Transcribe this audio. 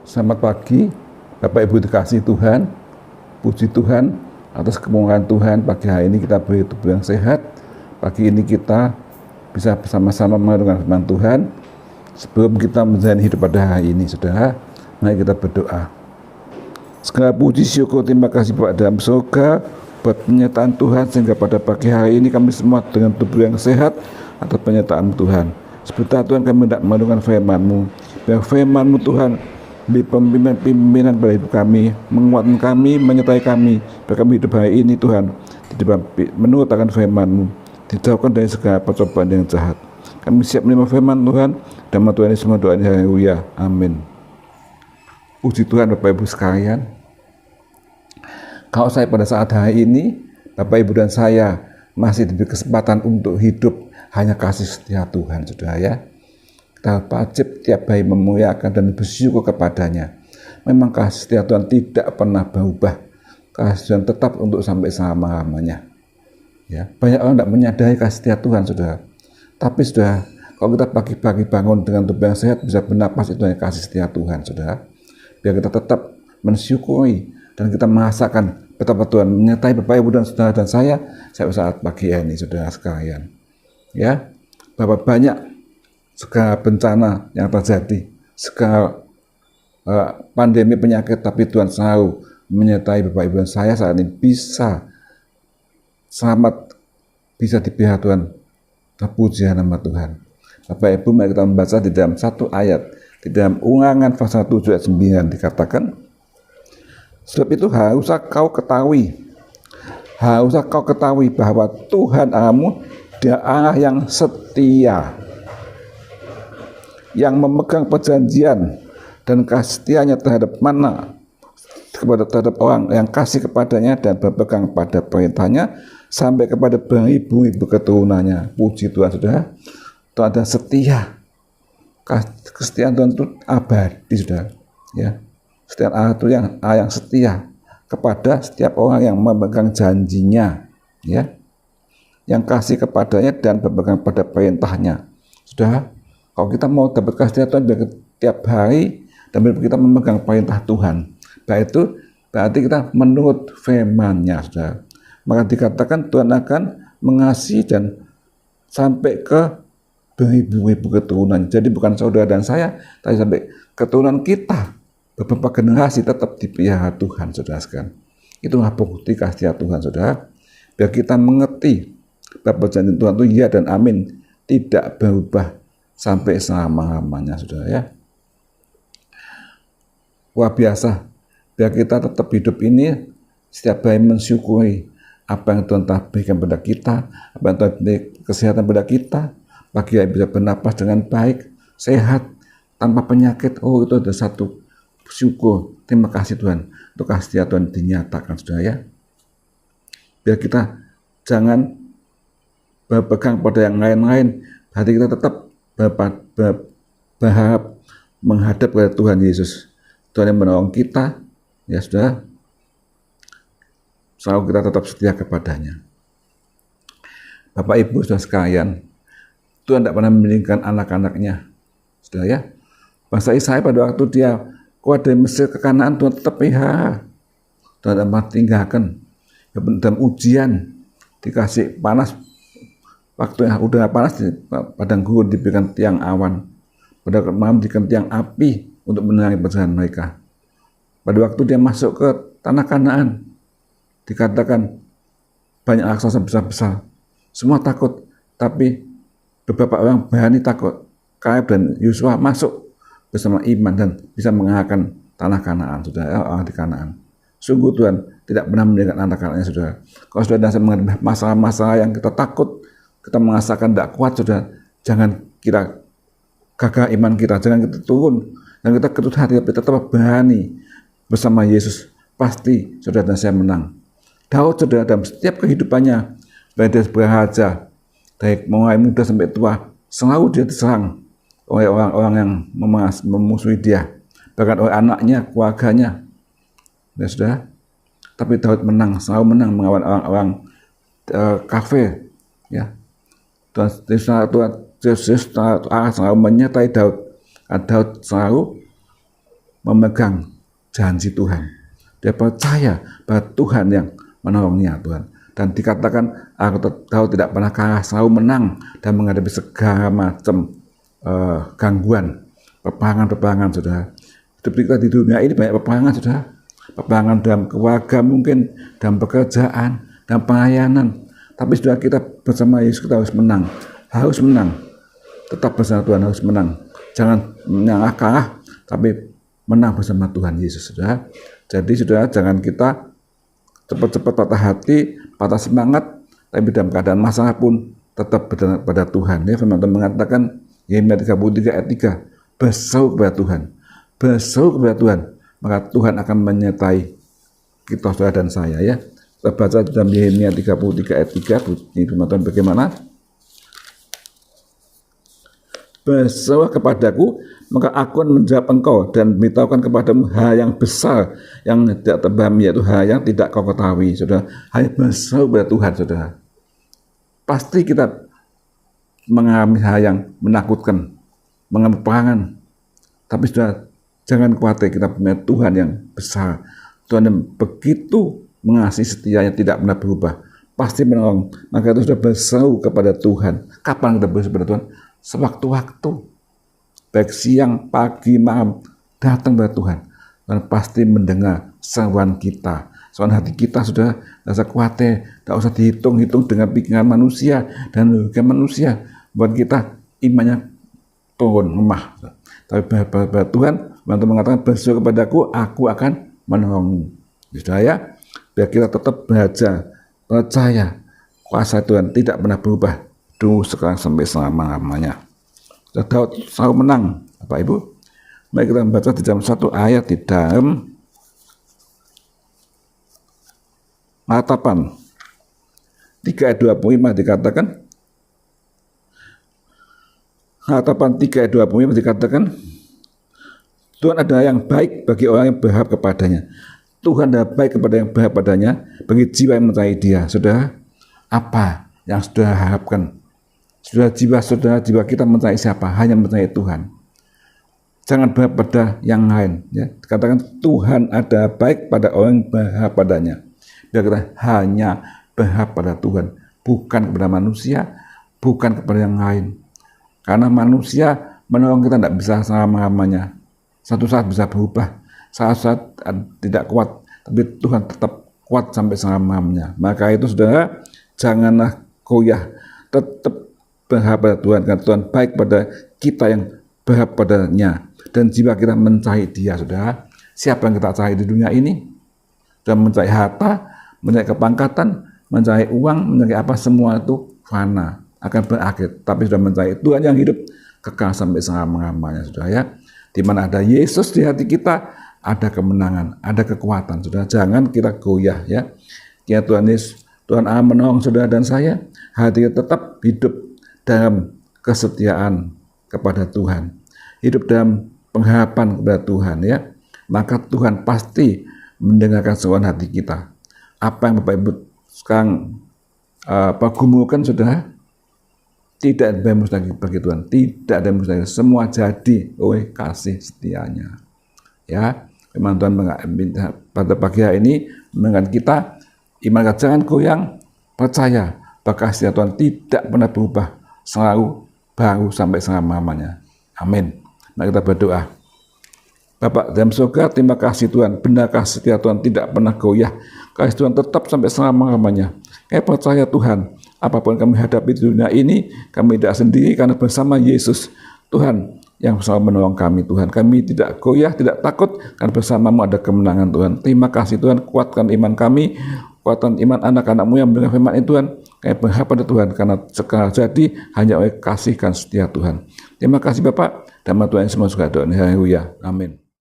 Selamat pagi, Bapak Ibu dikasih Tuhan. Puji Tuhan atas kemurahan Tuhan. Pagi hari ini kita beri tubuh yang sehat. Pagi ini kita bisa bersama-sama merenungkan firman Tuhan. Sebelum kita menjalani hidup pada hari ini, saudara, mari kita berdoa. Segala puji syukur terima kasih Bapak dalam surga buat penyertaan Tuhan, sehingga pada pagi hari ini kami semua dengan tubuh yang sehat atas penyertaan Tuhan. Sebentar Tuhan, kami hendak merenungkan firman-Mu. Biar firman-Mu Tuhan beri pimpinan pada hidup kami, menguatkan kami, menyertai kami, biar kami hidup hari ini Tuhan menurut akan firman-Mu, dijauhkan dari segala percobaan yang jahat. Kami siap menerima firman Tuhan dan Tuhan ini semua doa ini, haleluya, amin. Puji Tuhan Bapak Ibu sekalian. Kalau saya pada saat hari ini, Bapak Ibu dan saya masih diberi kesempatan untuk hidup hanya kasih setia Tuhan, saudara ya. Kita wajib tiap hari memuliakan dan bersyukur kepadanya. Memang kasih setia Tuhan tidak pernah berubah. Kasih Tuhan tetap untuk sampai selama-lamanya. Ya, banyak orang tidak menyadari kasih setia Tuhan, saudara. Tapi saudara, kalau kita pagi-pagi bangun dengan tubuh yang sehat, bisa bernapas, itu hanya kasih setia Tuhan, saudara. Biar kita tetap mensyukuri dan kita merasakan betapa Tuhan menyertai Bapak Ibu dan saudara dan saya saat pagi ini, saudara sekalian. Ya, Bapak banyak segala bencana yang terjadi, segala pandemi penyakit, tapi Tuhan selalu menyertai Bapak Ibu dan saya saat ini bisa selamat, bisa dipelihara Tuhan. Terpuji nama Tuhan. Bapak Ibu, mari kita membaca di dalam satu ayat, di dalam Ulangan pasal 7 ayat 9 dikatakan, sebab itu haruslah kau ketahui bahwa Tuhan Allahmu Dia Allah yang setia, yang memegang perjanjian dan kasih-Nya terhadap terhadap orang yang kasih kepadanya dan berpegang pada perintahnya sampai kepada beribu-ribu keturunannya. Puji Tuhan, saudara. Tuhan ada setia. Kesetiaan Tuhan itu abadi, saudara. Ya, kesetiaan Allah itu yang setia kepada setiap orang yang memegang janjinya, ya, yang kasih kepadanya dan berpegang pada perintahnya. Saudara, kalau kita mau dapat kasih Tuhan tiap hari dan kita memegang perintah Tuhan, baik itu berarti kita menurut firman-Nya, saudara. Maka dikatakan Tuhan akan mengasihi dan sampai ke beribu-ribu keturunan. Jadi bukan saudara dan saya, tapi sampai keturunan kita, beberapa generasi tetap dipelihara Tuhan, saudara sekalian. Itulah bukti kasih Tuhan, saudara. Biar kita mengerti bahwa janji Tuhan itu ya dan amin, tidak berubah sampai selama-lamanya, saudara ya. Wah, biasa. Biar kita tetap hidup ini setiap hari mensyukuri apa yang Tuhan telah berikan pada kita, apa yang Tuhan berikan kesehatan pada kita, pagi hari bisa bernapas dengan baik, sehat, tanpa penyakit. Oh, itu ada satu syukur. Terima kasih Tuhan. Untuk kasih Tuhan dinyatakan, saudara ya. Biar kita jangan berpegang pada yang lain-lain. Hati kita tetap berharap menghadap kepada Tuhan Yesus. Tuhan yang menolong kita, ya saudara. Selalu kita tetap setia kepadanya. Bapak Ibu saudara sekalian, Tuhan tidak pernah meninggalkan anak-anaknya, saudara ya. Bangsa Israel pada waktu dia keluar dari Mesir ke Kanaan, Tuhan tetap pelihara. Tuhan tidak pernah tinggalkan. Dalam ujian, dikasih panas, waktu yang udara panas di padang gurun diberikan tiang awan, pada malam diberikan tiang api untuk menerangi perjalanan mereka. Pada waktu dia masuk ke tanah Kanaan, dikatakan banyak raksasa besar-besar, semua takut, tapi beberapa orang berani takut. Kaleb dan Yosua masuk bersama iman dan bisa mengalahkan tanah Kanaan, saudara, orang di Kanaan. Sungguh Tuhan tidak pernah meninggalkan anak-anaknya, saudara. Kalau saudara dan menghadapi masalah-masalah yang kita takut, kita merasakan tidak kuat, saudara, jangan kira gagal iman kita, jangan kita turun, dan kita ketut hati, tapi tetap berani bersama Yesus. Pasti saudara dan saya menang. Daud, saudara, dalam setiap kehidupannya, baik dia sebagai raja, dari mulai muda sampai tua, selalu dia diserang oleh orang-orang yang memusuhi dia, bahkan oleh anaknya, keluarganya, ya saudara. Tapi Daud menang, selalu menang melawan orang-orang kafir, ya. Tuhan Yesus selalu menyertai Daud. Daud selalu memegang janji Tuhan. Dia percaya bahwa Tuhan yang menolongnya Tuhan. Dan dikatakan aku tahu tidak pernah kalah, selalu menang dan menghadapi segala macam gangguan, peperangan, saudara. Hidup kita di dunia ini banyak peperangan, saudara. Peperangan dalam keluarga mungkin, dalam pekerjaan, dalam pelayanan. Tapi saudara, kita bersama Yesus kita harus menang. Harus menang. Tetap bersama Tuhan, harus menang. Jangan menyerah kalah, tapi menang bersama Tuhan Yesus, saudara. Jadi saudara, jangan kita cepat-cepat patah hati, patah semangat, tapi dalam keadaan masalah pun tetap berdanat pada Tuhan. Ya, firman Tuhan mengatakan, Yeremia 33 ayat 3, berseru kepada Tuhan, berseru kepada Tuhan, maka Tuhan akan menyertai kita, saudara dan saya. Ya, kita baca dalam Yeremia 33 ayat 3, ini firman Tuhan bagaimana? Berseru kepadaku, maka aku akan menjawab engkau dan memberitahukan kepadamu hal yang besar yang tidak terpahami, yaitu hal yang tidak kau ketahui. Saudara, hanya berseru kepada Tuhan, saudara. Pasti kita mengalami hal yang menakutkan, mengalami peperangan. Tapi saudara, jangan khawatir, kita punya Tuhan yang besar. Tuhan yang begitu mengasihi, setianya tidak pernah berubah. Pasti menolong. Maka itu sudah berseru kepada Tuhan. Kapan kita berseru kepada Tuhan? Sewaktu-waktu, baik siang, pagi, malam, datang kepada Tuhan dan pasti mendengar seruan kita, seruan hati kita. Sudah tidak usah khawatir, tidak usah dihitung-hitung dengan pikiran manusia dan logika manusia, buat kita imannya turun lemah. Tapi pada Tuhan, Tuhan mengatakan, berseru kepadaku, aku akan menolongmu. Sudah ya, biar kita tetap belajar, percaya kuasa Tuhan tidak pernah berubah. Dulu, sekarang, sampai selama-lamanya. Daud selalu menang, Bapak Ibu. Mari kita membaca di dalam satu ayat di dalam Matapan 3 ayat 25 dikatakan, Matapan 3 ayat 25 dikatakan, Tuhan adalah yang baik bagi orang yang berharap kepadanya. Tuhan adalah baik kepada yang berharap padanya, bagi jiwa yang mencari Dia. Saudara, apa yang saudara harapkan? Saudara, jiwa kita mencari siapa? Hanya mencari Tuhan. Jangan berharap pada yang lain. Ya. Katakan Tuhan ada baik pada orang yang berharap padanya. Biar kita hanya berharap pada Tuhan, bukan kepada manusia, bukan kepada yang lain. Karena manusia menolong kita tidak bisa selama-lamanya. Satu saat bisa berubah, saat tidak kuat, tapi Tuhan tetap kuat sampai selama-lamanya. Maka itu saudara, janganlah goyah, tetap berharap pada Tuhan, karena Tuhan baik pada kita yang berharap padanya, dan jiwa kita mencari Dia. Saudara, siapa yang kita cari di dunia ini? Dan mencari harta, mencari kepangkatan, mencari uang, mencari apa, semua itu fana, akan berakhir. Tapi sudah mencari Tuhan yang hidup kekal sampai selama-lamanya, saudara ya. Di mana ada Yesus di hati kita, ada kemenangan, ada kekuatan. Saudara, jangan kita goyah ya. Ya Tuhan Yesus, Tuhan Allah menolong saudara dan saya, hati kita tetap hidup dalam kesetiaan kepada Tuhan, hidup dalam pengharapan kepada Tuhan ya. Maka Tuhan pasti mendengarkan seruan hati kita. Apa yang Bapak Ibu sekarang pergumulkan, saudara, tidak ada yang mustahil bagi Tuhan, tidak ada yang mustahil. Semua jadi oleh kasih setianya. Ya, firman Tuhan pada pagi hari ini mengingatkan kita, iman kita jangan goyang, percaya bahwa kasih Tuhan tidak pernah berubah, selalu baru sampai selama-lamanya. Amin. Mari kita berdoa. Bapak dalam surga, terima kasih Tuhan, benar kasih setia Tuhan tidak pernah goyah, kasih Tuhan tetap sampai selama-lamanya. Kami percaya Tuhan, apapun kami hadapi di dunia ini, kami tidak sendiri karena bersama Yesus, Tuhan yang selalu menolong kami. Tuhan, kami tidak goyah, tidak takut, karena bersamamu ada kemenangan Tuhan. Terima kasih Tuhan, kuatkan iman kami, kuatkan iman anak-anakmu yang mendengar firman itu Tuhan. Kami berharap pada Tuhan, karena segala jadi hanya oleh kasih dan setia Tuhan. Terima kasih Bapak, dan Tuhan semua suka doa. Haleluya. Amin.